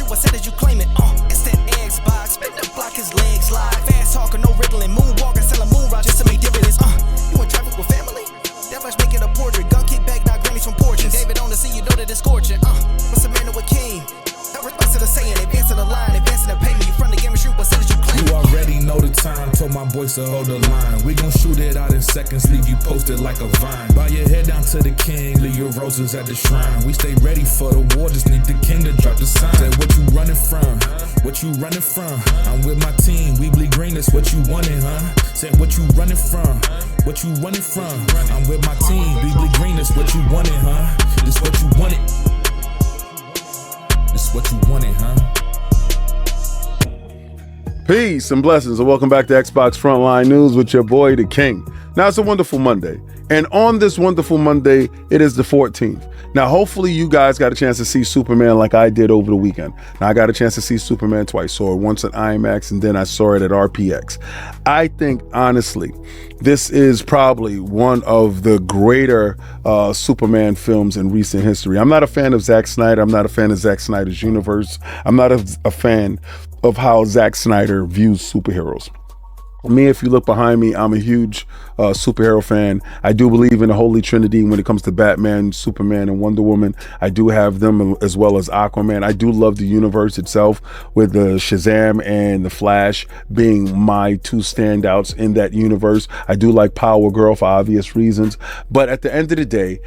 shoot, what said did you claim it? It's that Xbox, spin the block, his legs slide. Fast talker, no riddling, moonwalking, selling moon rock just to make dividends. You in traffic with family? That much making a portrait. Gun kick back, not grannies from porches. David on the scene, you know that it's scorching. What's a man with king? No response to the saying, advancing the line, advancing the payment. You front the game and shoot, what said did you claim? You already know the time, told my boys to hold the line. We gon' shoot it out in seconds, leave you posted like a vine. Bow your head down to the king, leave your roses at the shrine. We stay ready for the war, just need the king to drop the sign. Say what you running from, what you running from? I'm with my team, we bleed green, that's what you wanted, huh? Say what you running from, what you running from? I'm with my team, we bleed green, that's what you wanted, huh? This what you wanted. This what you wanted, huh? Peace and blessings, and welcome back to Xbox Frontline News with your boy, the King. Now, it's a wonderful Monday, and on this wonderful Monday, it is the 14th. Now, hopefully you guys got a chance to see Superman like I did over the weekend. Now, I got a chance to see Superman twice. Saw it once at IMAX, and then I saw it at RPX. I think, honestly, this is probably one of the greater Superman films in recent history. I'm not a fan of Zack Snyder. I'm not a fan of Zack Snyder's universe. I'm not a fan of how Zack Snyder views superheroes. Me, if you look behind me, I'm a huge superhero fan. I do believe in the Holy Trinity when it comes to Batman, Superman, and Wonder Woman. I do have them as well as Aquaman. I do love the universe itself, with the Shazam and the Flash being my two standouts in that universe. I do like Power Girl for obvious reasons. But at the end of the day,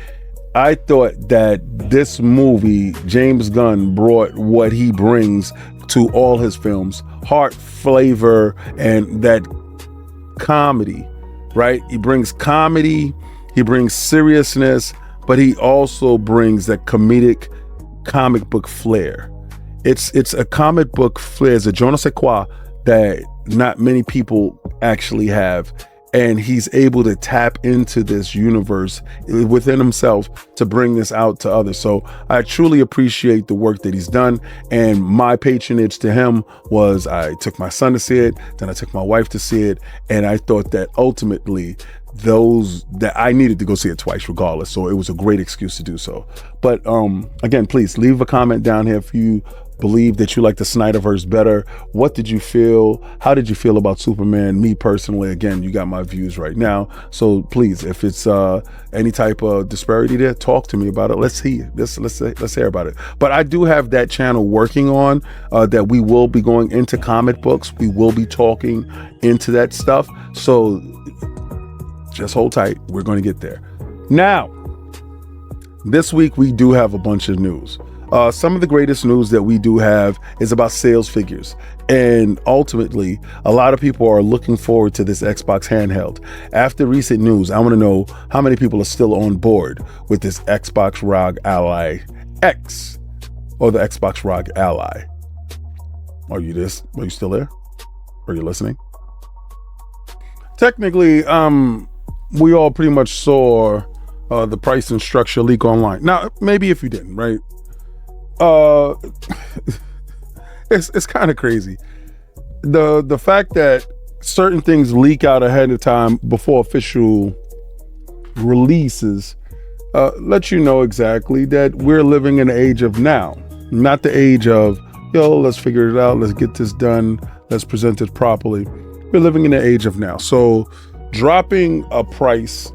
I thought that this movie, James Gunn brought what he brings to all his films: heart, flavor, and that comedy, right? He brings comedy, he brings seriousness, but he also brings that comedic comic book flair. It's a comic book flair, it's a je ne sais quoi that not many people actually have. And he's able to tap into this universe within himself to bring this out to others. So I truly appreciate the work that he's done. And my patronage to him was, I took my son to see it, then I took my wife to see it. And I thought that ultimately that I needed to go see it twice regardless. So it was a great excuse to do so. But again, please leave a comment down here if you believe that you like the Snyderverse better. What did you feel? How did you feel about Superman? Me personally, again, you got my views right now. So please, if it's any type of disparity there, talk to me about it. Let's hear about it. But I do have that channel working on that we will be going into comic books. We will be talking into that stuff. So just hold tight. We're going to get there. Now, this week we do have a bunch of news. Some of the greatest news that we do have is about sales figures. And ultimately, a lot of people are looking forward to this Xbox handheld. After recent news, I want to know how many people are still on board with this Xbox ROG Ally X, or the Xbox ROG Ally. Are you still there? Are you listening? Technically, we all pretty much saw the price and structure leak online. Now, maybe if you didn't, right? It's kind of crazy. The fact that certain things leak out ahead of time before official releases let you know exactly that we're living in the age of now, not the age of, let's figure it out, let's get this done, let's present it properly. We're living in the age of now. So dropping a price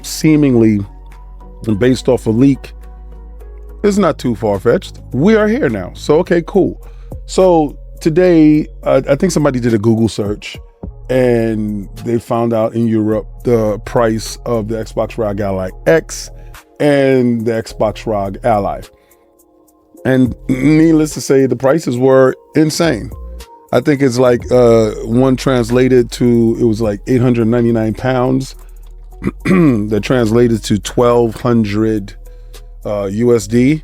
seemingly based off a leak is not too far-fetched. We are here now. So, okay, cool. So today, I think somebody did a Google search and they found out in Europe the price of the Xbox ROG Ally X and the Xbox ROG Ally. And needless to say, the prices were insane. I think it's like one translated to, it was like 899 pounds. That translated to 1,200 USD,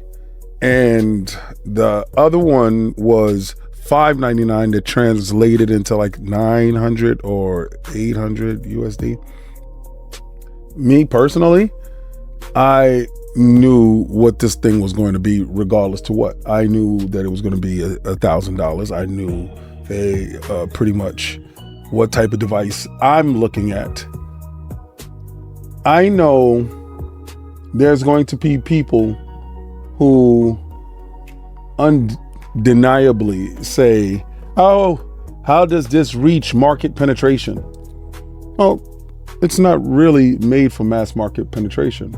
and the other one was $599 that translated into like 900 or 800 USD. Me personally, I knew what this thing was going to be regardless to what. I knew that it was going to be $1,000. I knew pretty much what type of device I'm looking at. I know there's going to be people who deniably say, oh, how does this reach market penetration? Well, it's not really made for mass market penetration.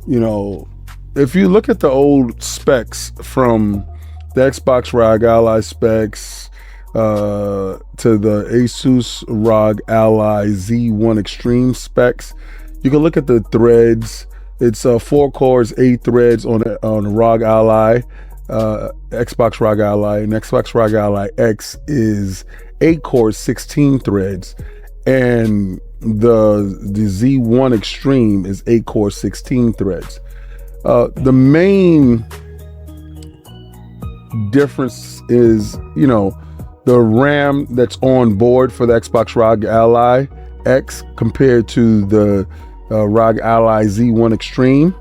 You know, if you look at the old specs from the Xbox ROG Ally specs to the Asus ROG Ally Z1 Extreme specs, you can look at the threads. It's 4 cores, 8 threads on the ROG Ally, Xbox ROG Ally, and Xbox ROG Ally X is 8 cores, 16 threads, and the Z1 Extreme is 8 cores, 16 threads. The main difference is, you know, the RAM that's on board for the Xbox ROG Ally X compared to the ROG Ally Z1 Extreme.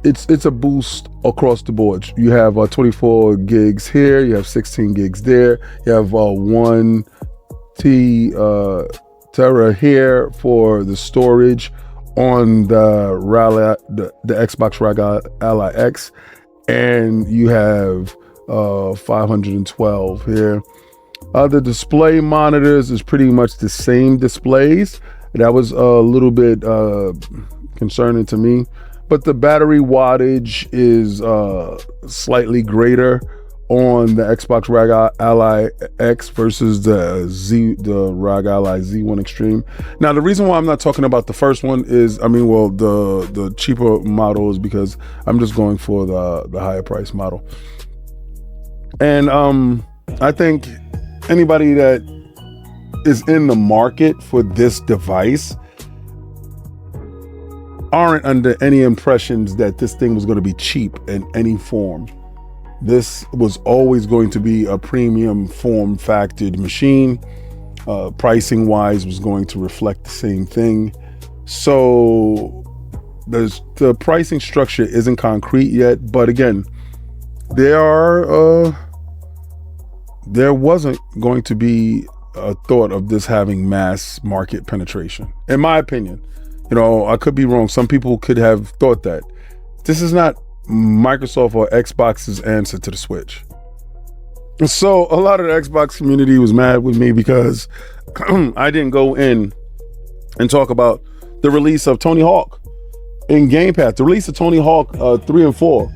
It's a boost across the board. You have 24 gigs here, you have 16 gigs there, you have 1 tera here for the storage on the Xbox ROG Ally X, and you have 512 here. The display monitors is pretty much the same displays. That was a little bit concerning to me, but the battery wattage is slightly greater on the Xbox ROG Ally X versus the ROG Ally Z1 Extreme. Now, the reason why I'm not talking about the first one is, the cheaper model is because I'm just going for the higher price model. And I think anybody that is in the market for this device aren't under any impressions that this thing was going to be cheap in any form. This was always going to be a premium form factored machine. Pricing wise was going to reflect the same thing. So the pricing structure isn't concrete yet, but again, there wasn't going to be a thought of this having mass market penetration, in my opinion. You know, I could be wrong. Some people could have thought that. This is not Microsoft or Xbox's answer to the Switch. So a lot of the Xbox community was mad with me because I didn't go in and talk about the release of Tony Hawk in Game Pass, the release of Tony Hawk 3 and 4.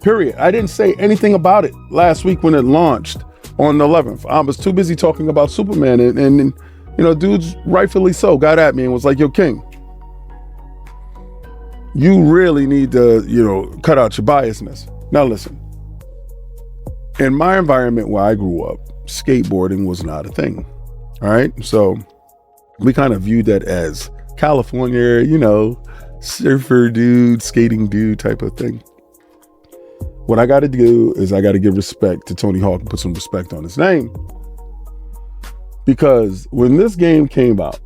Period. I didn't say anything about it last week when it launched on the 11th. I was too busy talking about Superman, and you know, dudes rightfully so got at me and was like, yo, King, you really need to, you know, cut out your biasness. Now listen, in my environment where I grew up, skateboarding was not a thing. All right. So we kind of viewed that as California, you know, surfer dude, skating dude type of thing. What I got to do is I got to give respect to Tony Hawk and put some respect on his name. Because when this game came out,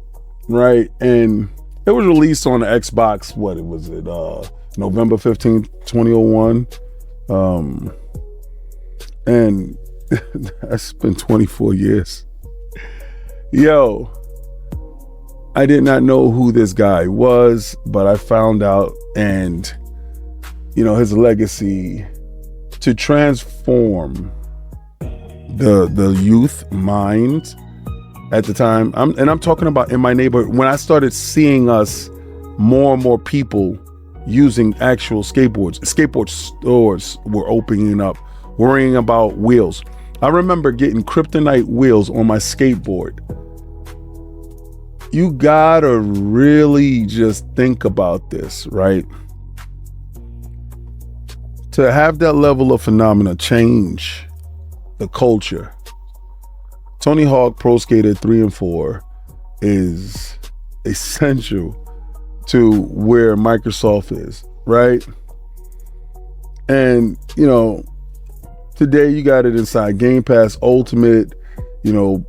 right, and it was released on the Xbox, November 15th, 2001. And that's been 24 years. Yo, I did not know who this guy was, but I found out, and, you know, his legacy to transform the youth mind at the time. I'm talking about in my neighborhood, when I started seeing us more and more people using actual skateboards. Skateboard stores were opening up, worrying about wheels. I remember getting kryptonite wheels on my skateboard. You gotta really just think about this, right? To have that level of phenomena change the culture. Tony Hawk Pro Skater 3 and 4 is essential to where Microsoft is, right? And, you know, today you got it inside Game Pass Ultimate, you know,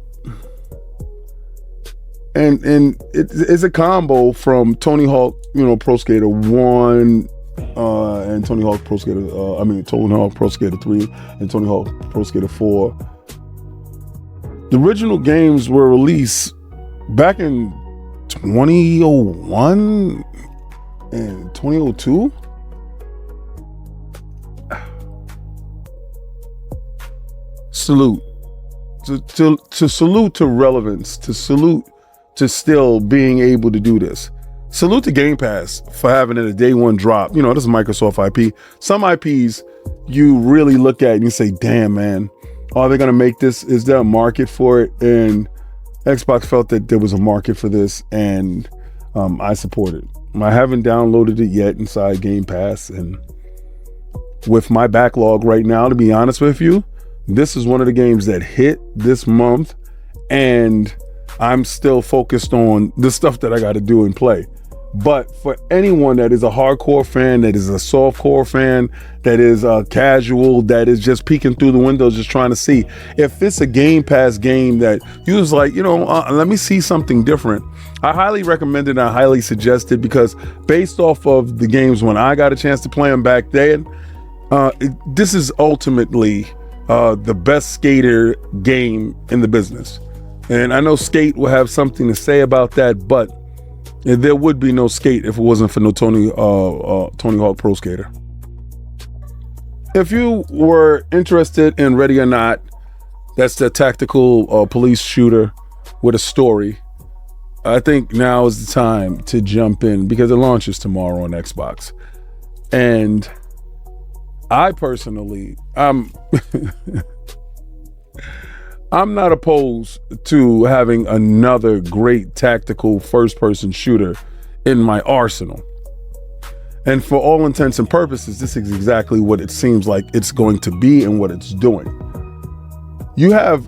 and it's a combo from Tony Hawk, you know, Pro Skater 1 and Tony Hawk Pro Skater, Tony Hawk Pro Skater 3 and Tony Hawk Pro Skater 4. The original games were released back in 2001 and 2002. salute. To salute to relevance, to salute to still being able to do this. Salute to Game Pass for having it a day one drop. You know, this is Microsoft IP. Some IPs you really look at and you say, damn, man, are they going to make this? Is there a market for it? And Xbox felt that there was a market for this, and I support it. I haven't downloaded it yet inside Game Pass, and with my backlog right now, to be honest with you, this is one of the games that hit this month, and I'm still focused on the stuff that I got to do and play. But for anyone that is a hardcore fan, that is a softcore fan, that is a casual, that is just peeking through the windows, just trying to see if it's a Game Pass game that you was like, let me see something different. I highly recommend it and I highly suggest it, because based off of the games when I got a chance to play them back then, this is ultimately the best skater game in the business. And I know Skate will have something to say about that, but there would be no Skate if it wasn't for no Tony Hawk Pro Skater. If you were interested in Ready or Not, that's the tactical police shooter with a story, I think now is the time to jump in, because it launches tomorrow on Xbox. And I personally, I'm not opposed to having another great tactical first-person shooter in my arsenal. And for all intents and purposes, this is exactly what it seems like it's going to be and what it's doing. You have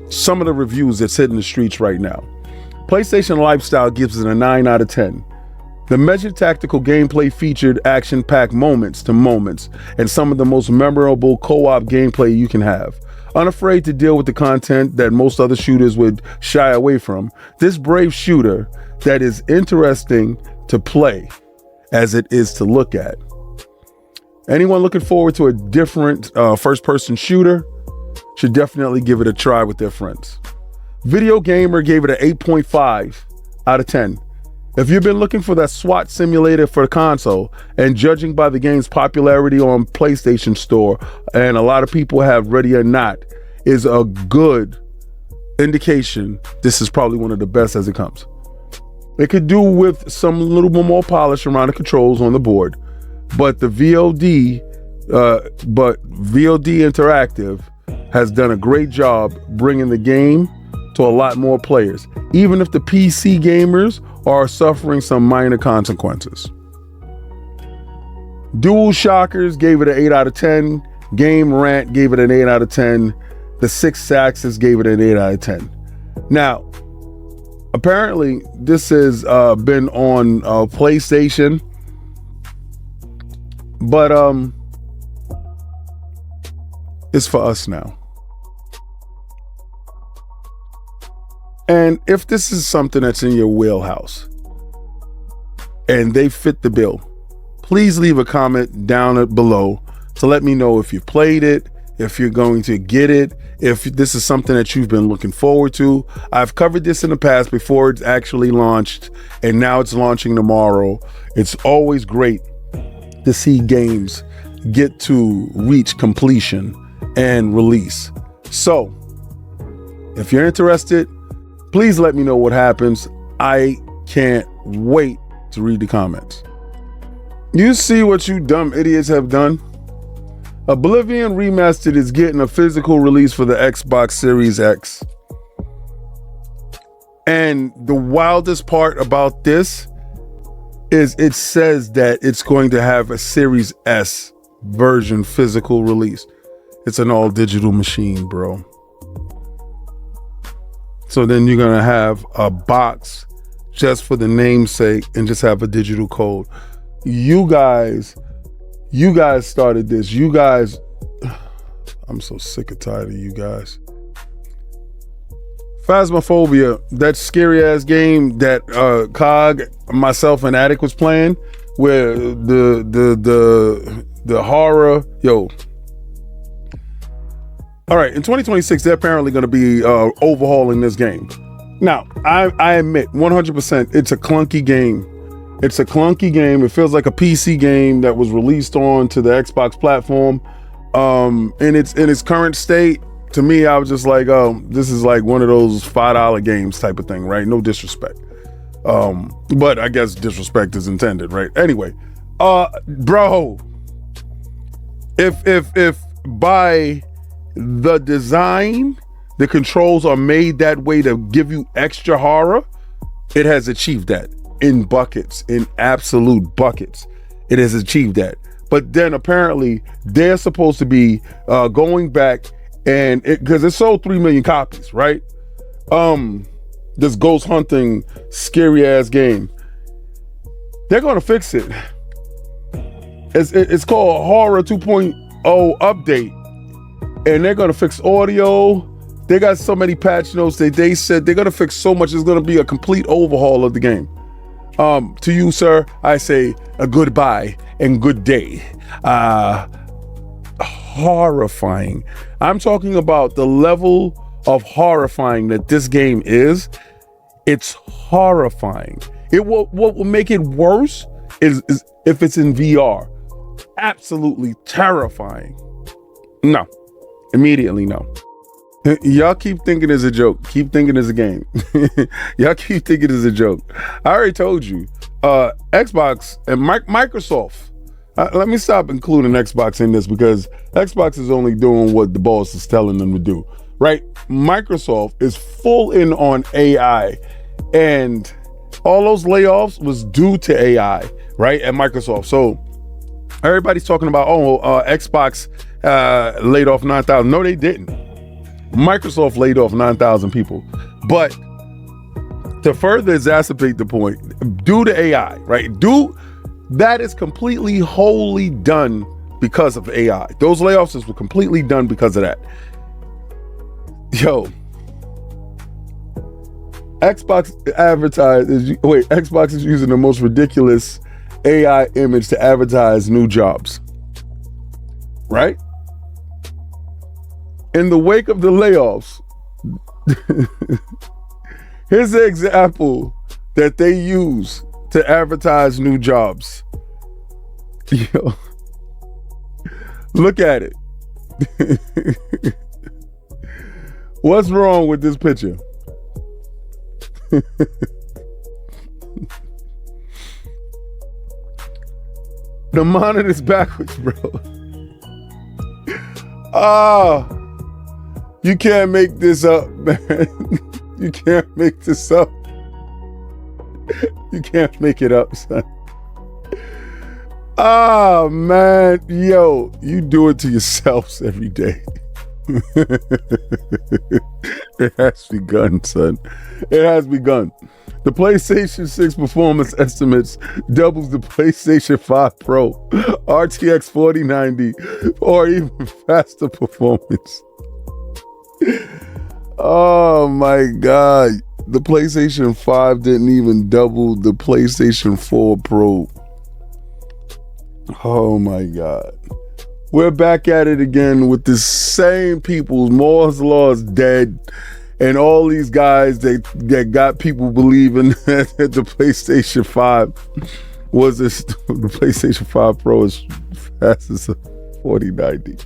some of the reviews that's hitting the streets right now. PlayStation Lifestyle gives it a 9 out of 10. The measured tactical gameplay featured action-packed moments to moments and some of the most memorable co-op gameplay you can have. Unafraid to deal with the content that most other shooters would shy away from, this brave shooter that is interesting to play as it is to look at. Anyone looking forward to a different first-person shooter should definitely give it a try with their friends. Video Gamer gave it an 8.5 out of 10. If you've been looking for that SWAT simulator for the console, and judging by the game's popularity on PlayStation Store, and a lot of people have Ready or Not, is a good indication this is probably one of the best as it comes. It could do with some little bit more polish around the controls on the board, but the VOD Interactive has done a great job bringing the game to a lot more players, even if the PC gamers are suffering some minor consequences. Dual Shockers gave it an 8 out of 10. Game Rant gave it an 8 out of 10. The Six Axis gave it an 8 out of 10. Now, apparently, this has been on PlayStation, but it's for us now. And if this is something that's in your wheelhouse and they fit the bill, please leave a comment down below to let me know if you played it, if you're going to get it, if this is something that you've been looking forward to. I've covered this in the past before it's actually launched, and now it's launching tomorrow. It's always great to see games get to reach completion and release. So if you're interested, please let me know what happens. I can't wait to read the comments. You see what you dumb idiots have done? Oblivion Remastered is getting a physical release for the Xbox Series X. And the wildest part about this is it says that it's going to have a Series S version physical release. It's an all digital machine, bro. So then you're going to have a box just for the namesake and just have a digital code. You guys started this. You guys, I'm so sick and tired of you guys. Phasmophobia, that scary ass game that Cog, myself, and Attic was playing, where the horror, yo. All right, in 2026, they're apparently going to be overhauling this game. Now, I admit 100% it's a clunky game. It's a clunky game. It feels like a PC game that was released on to the Xbox platform. in its current state, to me, I was just like, oh, this is like one of those $5 games type of thing, right? No disrespect. But I guess disrespect is intended, right? Anyway, bro, if by the design, the controls are made that way to give you extra horror, it has achieved that in buckets, in absolute buckets. It has achieved that. But then apparently they're supposed to be going back and because it sold 3 million copies, right? This ghost hunting scary ass game. They're gonna fix it. It's called Horror 2.0 update, and they're gonna fix audio. They got so many patch notes that they said they're gonna fix so much. It's gonna be a complete overhaul of the game. To you, sir, I say a goodbye and good day. Horrifying. I'm talking about the level of horrifying that this game is. It's horrifying. What will make it worse is if it's in VR. Absolutely terrifying. No. Immediately no. Y'all keep thinking it's a joke. Keep thinking it's a game. Y'all keep thinking it's a joke. I already told you. Xbox and Microsoft. Let me stop including Xbox in this because Xbox is only doing what the boss is telling them to do, right? Microsoft is full in on AI, and all those layoffs was due to AI, right? At Microsoft. So everybody's talking about, Xbox laid off 9,000. No, they didn't. Microsoft laid off 9,000 people. But to further exacerbate the point, due to AI, right? That is completely wholly done because of AI. Those layoffs were completely done because of that. Yo, Xbox is using the most ridiculous AI image to advertise new jobs, right? In the wake of the layoffs, here's the example that they use to advertise new jobs. Yo, look at it. What's wrong with this picture? The monitor's backwards, bro. You can't make this up, man. You can't make this up. You can't make it up, son. Man. Yo, you do it to yourselves every day. It has begun, son. It has begun. The PlayStation 6 performance estimates doubles the PlayStation 5 Pro, RTX 4090, or even faster performance. Oh my God. The PlayStation 5 didn't even double the PlayStation 4 Pro. Oh my God. We're back at it again with the same people. Moore's Law is dead. And all these guys that got people believing that the PlayStation 5 was the PlayStation 5 Pro is fast as a 4090.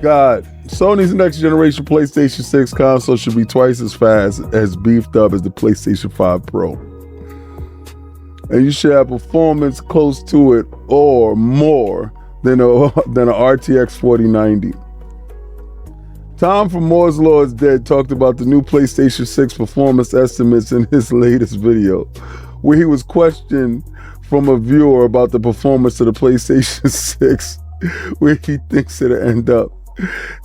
God. Sony's next generation PlayStation 6 console should be twice as fast as beefed up as the PlayStation 5 Pro. And you should have performance close to it or more than a RTX 4090. Tom from Moore's Law is Dead talked about the new PlayStation 6 performance estimates in his latest video, where he was questioned from a viewer about the performance of the PlayStation 6, where he thinks it'll end up.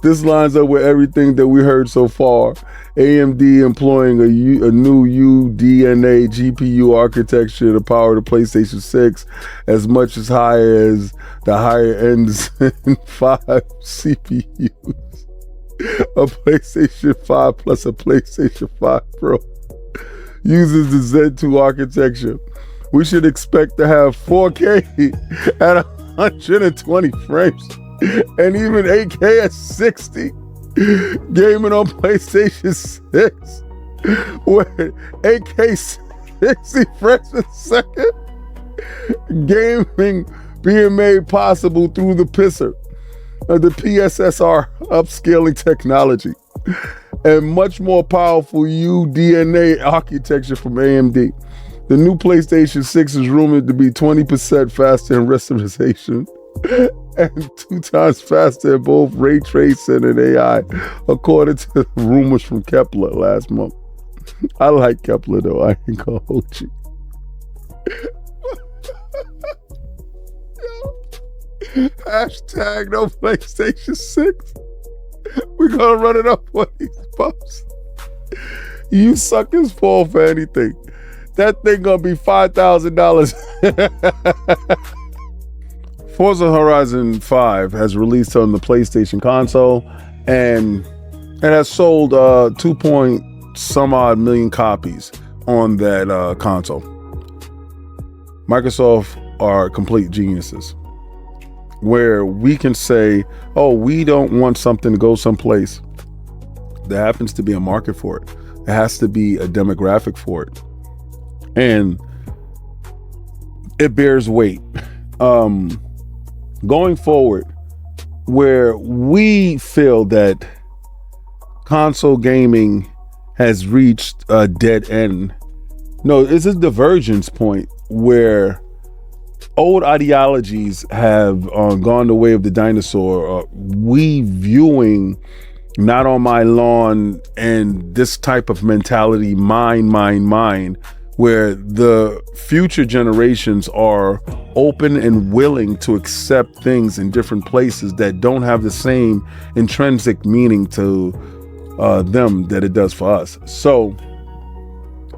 This lines up with everything that we heard so far. AMD employing a new UDNA GPU architecture to power the PlayStation 6 as much as high as the higher end Zen 5 CPUs. A PlayStation 5 plus a PlayStation 5 Pro uses the Zen 2 architecture. We should expect to have 4K at 120 frames and even 8K at 60. Gaming on PlayStation 6 with 8K 60 frames per second. Gaming being made possible through the pisser of the PSSR upscaling technology and much more powerful UDNA architecture from AMD. The new PlayStation 6 is rumored to be 20% faster in rasterization and 2 times faster in both ray tracing and AI, according to rumors from Kepler last month. I like Kepler though, I ain't gonna hold you. Hashtag no PlayStation 6. We're gonna run it up on these pups. You suckers fall for anything. That thing gonna be $5,000. Forza Horizon 5 has released on the PlayStation console, and it has sold 2 point some odd million copies on that console. Microsoft are complete geniuses, where we can say, oh, we don't want something to go someplace. There happens to be a market for it. There has to be a demographic for it. And it bears weight. Going forward, where we feel that console gaming has reached a dead end. No, it's a divergence point where old ideologies have gone the way of the dinosaur. We viewing not on my lawn and this type of mentality, mine, where the future generations are open and willing to accept things in different places that don't have the same intrinsic meaning to them that it does for us. So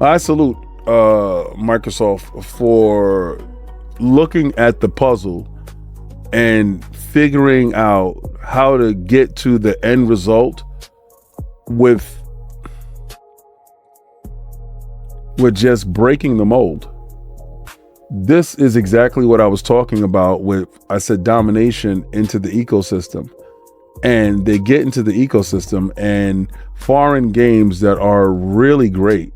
I salute Microsoft for looking at the puzzle and figuring out how to get to the end result with just breaking the mold. This is exactly what I was talking about with, I said, domination into the ecosystem. And they get into the ecosystem, and foreign games that are really great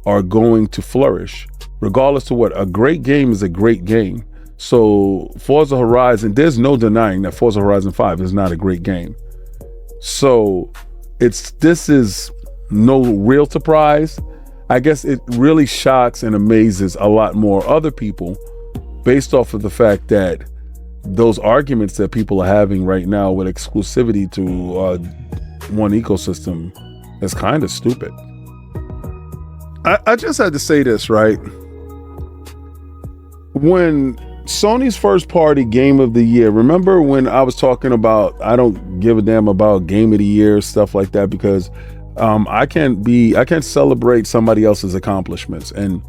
are going to flourish. Regardless to what, a great game is a great game. So Forza Horizon, there's no denying that Forza Horizon 5 is not a great game. So this is no real surprise. I guess it really shocks and amazes a lot more other people based off of the fact that those arguments that people are having right now with exclusivity to one ecosystem is kind of stupid. I just had to say this, right? When Sony's first party game of the year, remember when I was talking about I don't give a damn about game of the year, stuff like that, because I can't celebrate somebody else's accomplishments. And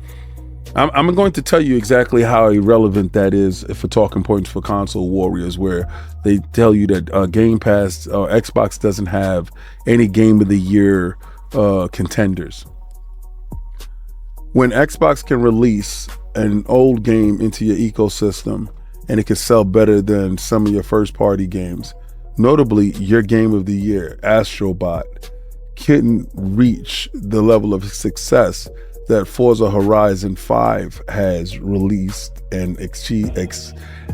I'm going to tell you exactly how irrelevant that is for talking points for console warriors, where they tell you that Game Pass or Xbox doesn't have any game of the year contenders. When Xbox can release an old game into your ecosystem and it can sell better than some of your first party games, notably your game of the year, Astrobot, couldn't reach the level of success that Forza Horizon 5 has released and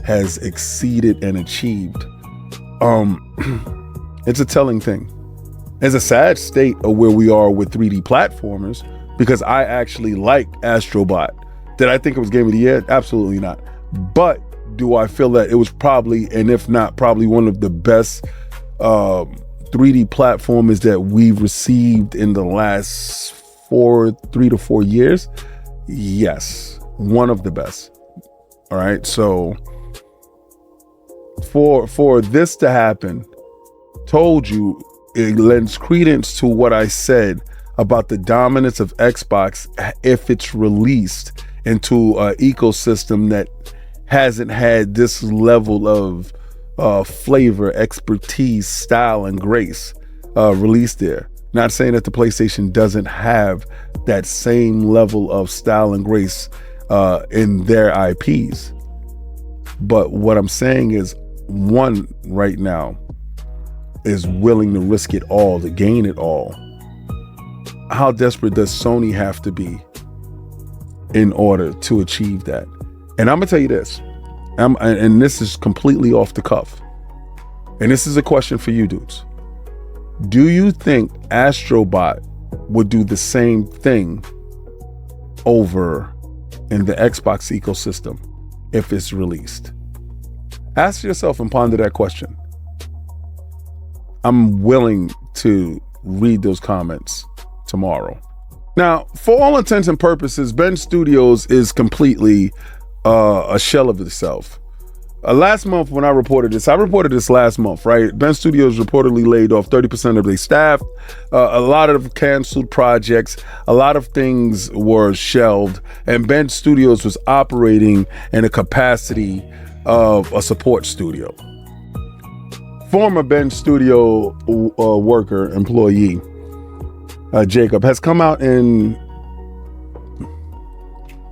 has exceeded and achieved. It's a telling thing. It's a sad state of where we are with 3D platformers, because I actually like Astrobot. Did I think it was game of the year? Absolutely not. But do I feel that it was probably, and if not, probably one of the best 3D platformers that we've received in the last 3 to 4 years? Yes, one of the best. All right, so for this to happen, told you, it lends credence to what I said about the dominance of Xbox if it's released into an ecosystem that hasn't had this level of flavor, expertise, style, and grace released there. Not saying that the PlayStation doesn't have that same level of style and grace in their IPs. But what I'm saying is, one right now is willing to risk it all to gain it all. How desperate does Sony have to be in order to achieve that? And I'm gonna tell you this, and this is completely off the cuff, and this is a question for you dudes. Do you think Astrobot would do the same thing over in the Xbox ecosystem if it's released? Ask yourself and ponder that question. I'm willing to read those comments tomorrow. Now, for all intents and purposes, Ben Studios is completely a shell of itself. Last month when I reported this last month, right? Ben Studios reportedly laid off 30% of their staff. A lot of canceled projects, a lot of things were shelved, and Ben Studios was operating in a capacity of a support studio. Former Ben Studio employee, Jacob, has come out and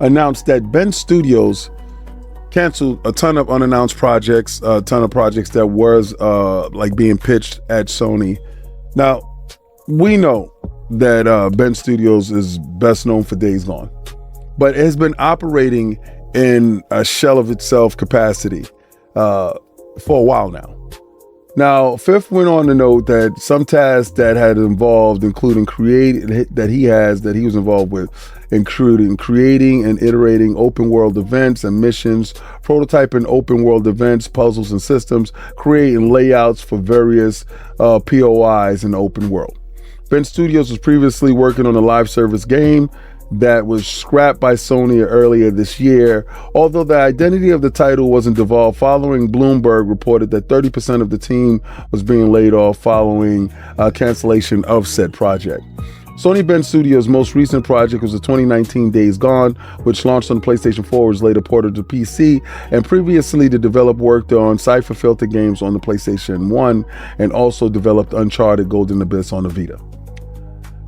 announced that Ben Studios canceled a ton of unannounced projects, a ton of projects that was like being pitched at Sony. Now, we know that Ben Studios is best known for Days Gone, but it has been operating in a shell of itself capacity for a while now. Now, Fifth went on to note that some tasks that had involved, including that he was involved with, including creating and iterating open world events and missions, prototyping open world events, puzzles and systems, creating layouts for various POIs in the open world. Ben Studios was previously working on a live service game that was scrapped by Sony earlier this year, although the identity of the title wasn't divulged. Following Bloomberg reported that 30% of the team was being laid off following cancellation of said project. Sony Ben Studios' most recent project was the 2019 Days Gone, which launched on PlayStation 4, was later ported to PC, and previously the developer worked on Cypher Filter games on the PlayStation 1 and also developed Uncharted Golden Abyss on the Vita.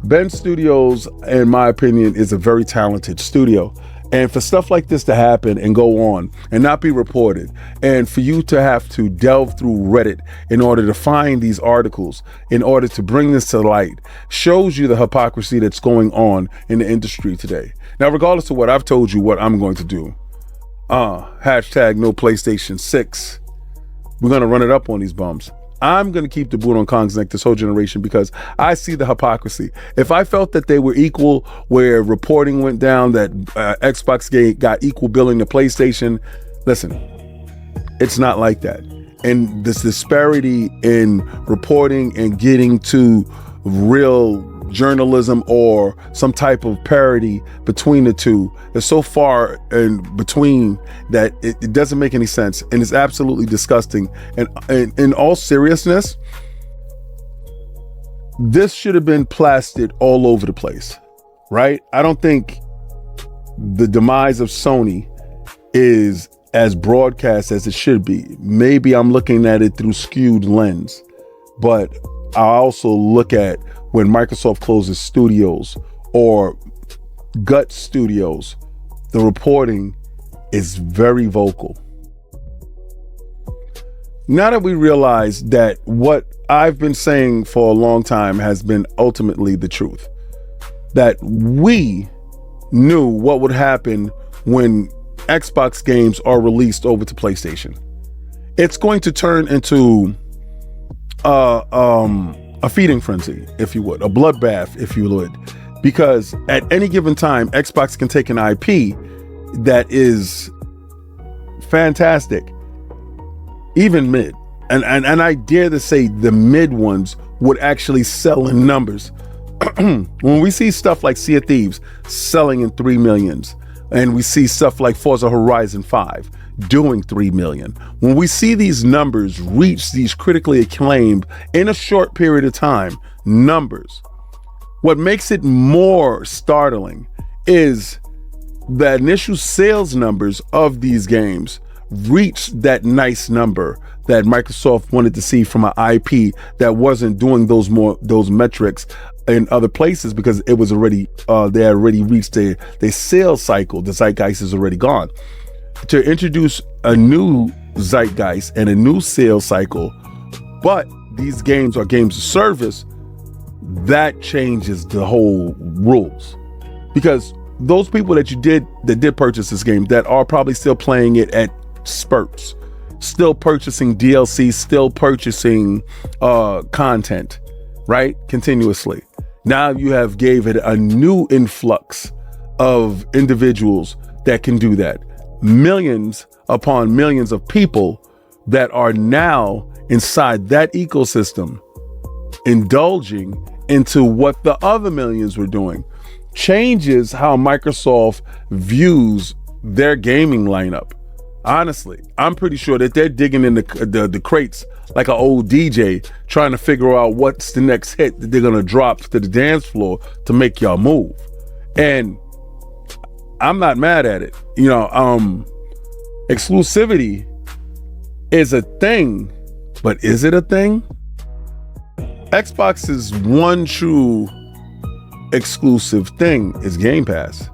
Ben Studios, in my opinion, is a very talented studio. And for stuff like this to happen and go on and not be reported, and for you to have to delve through Reddit in order to find these articles, in order to bring this to light, shows you the hypocrisy that's going on in the industry today. Now, regardless of what I've told you, what I'm going to do, hashtag no PlayStation 6. We're going to run it up on these bums. I'm going to keep the boot on Kong's neck this whole generation because I see the hypocrisy. If I felt that they were equal, where reporting went down that Xbox got equal billing to PlayStation, listen, it's not like that. And this disparity in reporting and getting to real journalism or some type of parity between the two is so far in between that it doesn't make any sense, and it's absolutely disgusting. And in all seriousness, this should have been plastered all over the place, right? I don't think the demise of Sony is as broadcast as it should be. Maybe I'm looking at it through skewed lens, but I also look at when Microsoft closes studios or gut studios, the reporting is very vocal. Now that we realize that what I've been saying for a long time has been ultimately the truth, that we knew what would happen when Xbox games are released over to PlayStation. It's going to turn into a feeding frenzy, if you would, a bloodbath, if you would, because at any given time, Xbox can take an IP that is fantastic, even mid, and I dare to say the mid ones would actually sell in numbers. When we see stuff like Sea of Thieves selling in 3 millions, and we see stuff like Forza Horizon 5 doing 3 million, when we see these numbers reach these critically acclaimed in a short period of time numbers, what makes it more startling is the initial sales numbers of these games reached that nice number that Microsoft wanted to see from an IP that wasn't doing those metrics in other places, because it was already they had already reached their sales cycle. The zeitgeist is already gone. To introduce a new zeitgeist and a new sales cycle, but these games are games of service, that changes the whole rules. Because those people that did purchase this game, that are probably still playing it at spurts, still purchasing DLC, still purchasing content, right? Continuously. Now you have gave it a new influx of individuals that can do that. Millions upon millions of people that are now inside that ecosystem, indulging into what the other millions were doing, changes how Microsoft views their gaming lineup. Honestly, I'm pretty sure that they're digging in the crates like an old DJ, trying to figure out what's the next hit that they're gonna drop to the dance floor to make y'all move. And I'm not mad at it. You know, exclusivity is a thing, but is it a thing? Xbox's one true exclusive thing is Game Pass.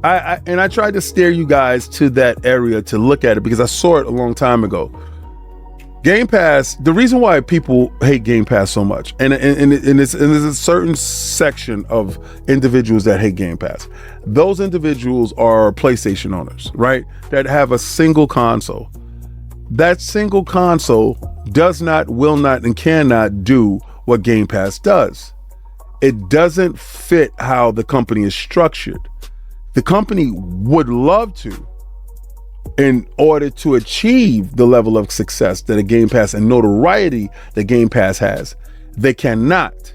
I tried to steer you guys to that area to look at it because I saw it a long time ago. Game Pass, the reason why people hate Game Pass so much, and there's a certain section of individuals that hate Game Pass. Those individuals are PlayStation owners, right? That have a single console. That single console does not, will not, and cannot do what Game Pass does. It doesn't fit how the company is structured. The company would love to, in order to achieve the level of success that a Game Pass and notoriety that Game Pass has. They cannot,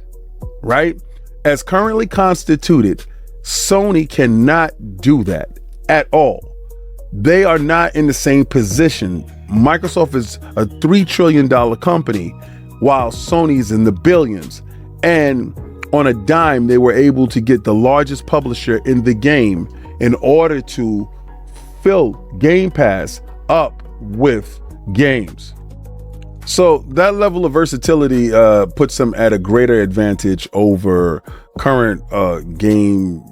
right? As currently constituted, Sony cannot do that at all. They are not in the same position. Microsoft is a $3 trillion company, while Sony's in the billions. And on a dime, they were able to get the largest publisher in the game in order to fill Game Pass up with games. So that level of versatility puts them at a greater advantage over current game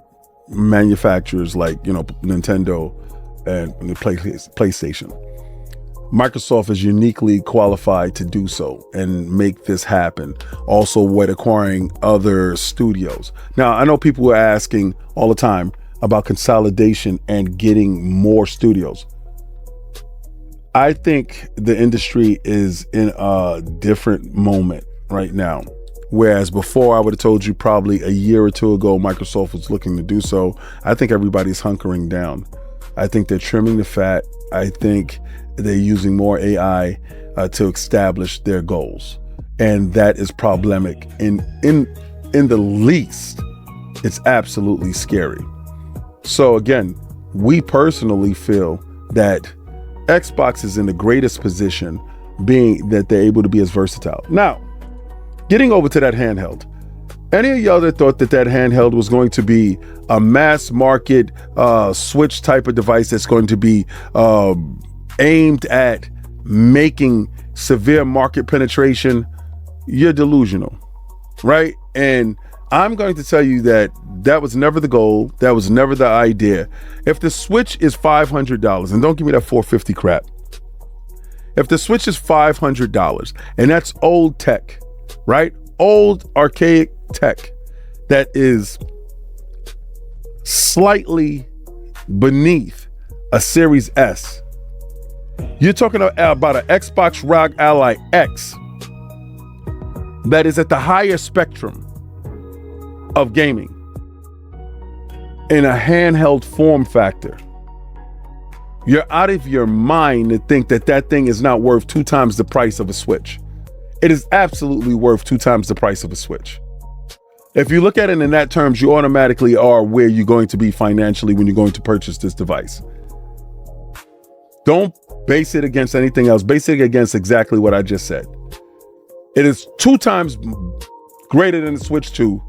manufacturers like, you know, Nintendo and the PlayStation. Microsoft is uniquely qualified to do so and make this happen. Also with acquiring other studios. Now, I know people are asking all the time about consolidation and getting more studios. I think the industry is in a different moment right now. Whereas before, I would have told you probably a year or two ago, Microsoft was looking to do so. I think everybody's hunkering down. I think they're trimming the fat. I think they're using more AI to establish their goals. And that is problematic. In the least, it's absolutely scary. So again, we personally feel that Xbox is in the greatest position, being that they're able to be as versatile. Now, getting over to that handheld. Any of y'all that thought that handheld was going to be a mass market Switch type of device that's going to be aimed at making severe market penetration, you're delusional, right? And I'm going to tell you that that was never the goal. That was never the idea. If the Switch is $500, and don't give me that $450 crap. If the Switch is $500, and that's old tech, right? Old archaic tech that is slightly beneath a Series S. You're talking about an Xbox ROG Ally X that is at the higher spectrum of gaming in a handheld form factor. You're out of your mind to think that that thing is not worth 2 times the price of a Switch. It is absolutely worth 2 times the price of a Switch. If you look at it in that terms, you automatically are where you're going to be financially when you're going to purchase this device. Don't base it against anything else. Base it against exactly what I just said. It is 2 times greater than the Switch 2.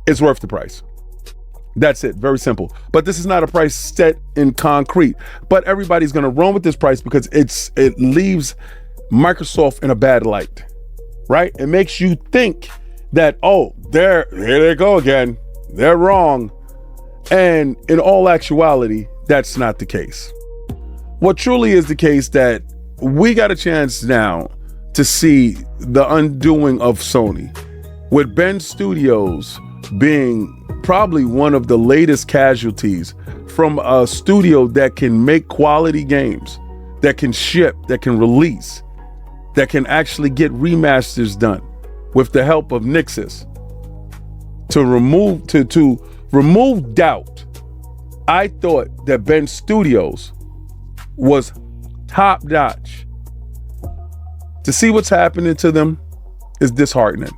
It's worth the price. That's it. Very simple. But this is not a price set in concrete. But everybody's going to run with this price because it leaves Microsoft in a bad light, right? It makes you think that, oh, here they go again. They're wrong. And in all actuality, that's not the case. What truly is the case that we got a chance now to see the undoing of Sony with Ben Studios being probably one of the latest casualties from a studio that can make quality games, that can ship, that can release, that can actually get remasters done with the help of Nixus to remove doubt. I thought that Ben Studios was top notch. To see what's happening to them is disheartening.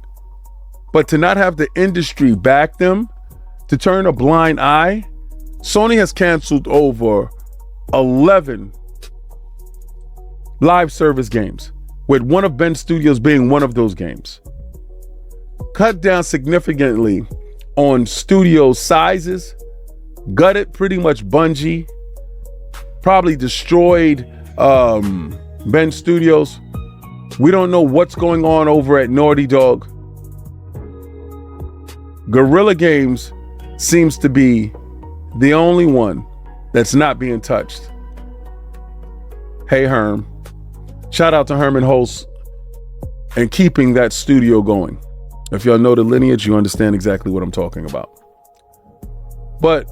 But to not have the industry back them, to turn a blind eye, Sony has canceled over 11 live service games, with one of Ben Studios being one of those games. Cut down significantly on studio sizes, gutted pretty much Bungie, probably destroyed Ben Studios. We don't know what's going on over at Naughty Dog. Guerrilla Games seems to be the only one that's not being touched. Hey, Herm. Shout out to Herman Holtz and keeping that studio going. If y'all know the lineage, you understand exactly what I'm talking about. But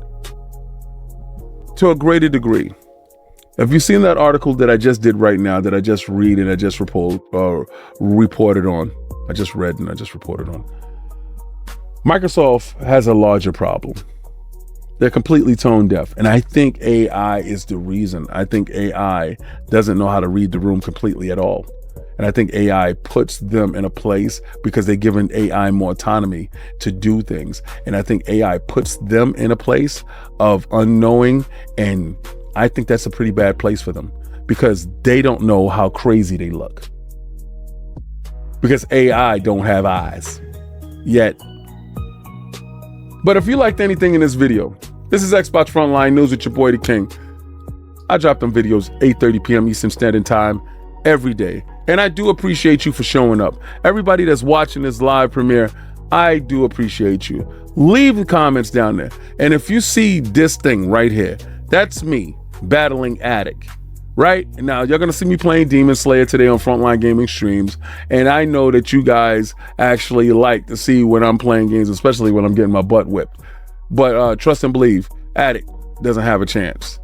to a greater degree, have you seen that article that I just did right now, that I just read and I just reported on? I just read and I just reported on. Microsoft has a larger problem. They're completely tone deaf. And I think AI is the reason. I think AI doesn't know how to read the room completely at all. And I think AI puts them in a place because they're giving AI more autonomy to do things. And I think AI puts them in a place of unknowing. And I think that's a pretty bad place for them because they don't know how crazy they look. Because AI don't have eyes yet. But if you liked anything in this video, this is Xbox Frontline News with your boy, The King. I drop them videos 8:30 p.m. Eastern Standard Time every day. And I do appreciate you for showing up. Everybody that's watching this live premiere, I do appreciate you. Leave the comments down there. And if you see this thing right here, that's me battling Addict. Right? Now, you're going to see me playing Demon Slayer today on Frontline Gaming streams. And I know that you guys actually like to see when I'm playing games, especially when I'm getting my butt whipped. But trust and believe, Addict doesn't have a chance.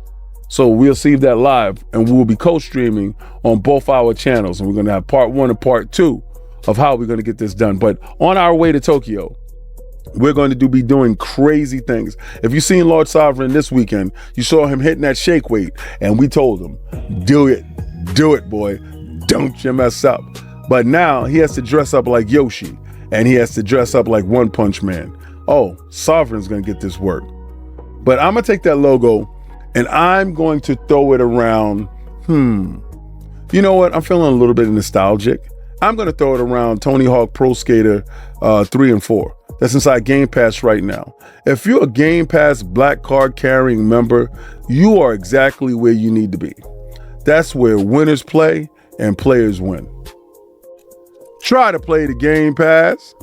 So we'll see that live, and we will be co-streaming on both our channels. And we're going to have part 1 and part 2 of how we're going to get this done. But on our way to Tokyo, we're going to be doing crazy things. If you've seen Lord Sovereign this weekend, you saw him hitting that shake weight, and we told him, do it, boy. Don't you mess up. But now he has to dress up like Yoshi, and he has to dress up like One Punch Man. Oh, Sovereign's going to get this work. But I'm going to take that logo, and I'm going to throw it around. You know what? I'm feeling a little bit nostalgic. I'm going to throw it around Tony Hawk Pro Skater 3 and 4. That's inside Game Pass right now. If you're a Game Pass black card carrying member, you are exactly where you need to be. That's where winners play and players win. Try to play the Game Pass.